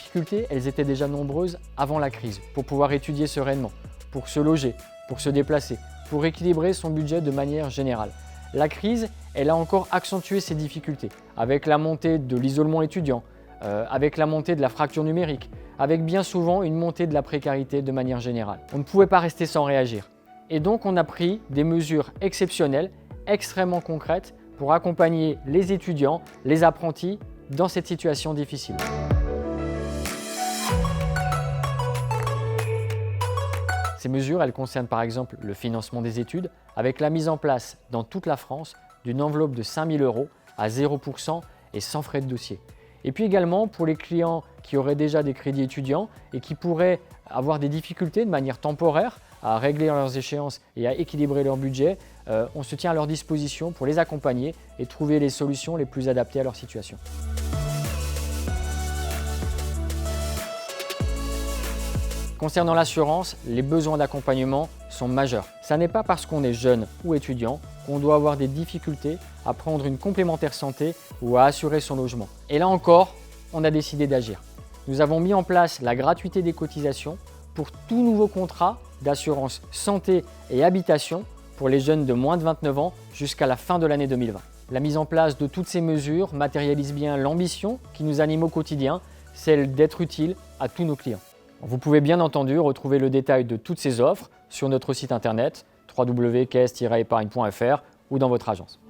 difficultés, elles étaient déjà nombreuses avant la crise, pour pouvoir étudier sereinement, pour se loger, pour se déplacer, pour équilibrer son budget de manière générale. La crise, elle a encore accentué ces difficultés, avec la montée de l'isolement étudiant, avec la montée de la fracture numérique, avec bien souvent une montée de la précarité de manière générale. On ne pouvait pas rester sans réagir. Et donc on a pris des mesures exceptionnelles, extrêmement concrètes, pour accompagner les étudiants, les apprentis, dans cette situation difficile. Ces mesures, elles concernent par exemple le financement des études, avec la mise en place dans toute la France d'une enveloppe de 5 000 € à 0% et sans frais de dossier. Et puis également pour les clients qui auraient déjà des crédits étudiants et qui pourraient avoir des difficultés de manière temporaire à régler leurs échéances et à équilibrer leur budget, on se tient à leur disposition pour les accompagner et trouver les solutions les plus adaptées à leur situation. Concernant l'assurance, les besoins d'accompagnement sont majeurs. Ça n'est pas parce qu'on est jeune ou étudiant qu'on doit avoir des difficultés à prendre une complémentaire santé ou à assurer son logement. Et là encore, on a décidé d'agir. Nous avons mis en place la gratuité des cotisations pour tout nouveau contrat d'assurance santé et habitation pour les jeunes de moins de 29 ans jusqu'à la fin de l'année 2020. La mise en place de toutes ces mesures matérialise bien l'ambition qui nous anime au quotidien, celle d'être utile à tous nos clients. Vous pouvez bien entendu retrouver le détail de toutes ces offres sur notre site internet www.caisse-épargne.fr ou dans votre agence.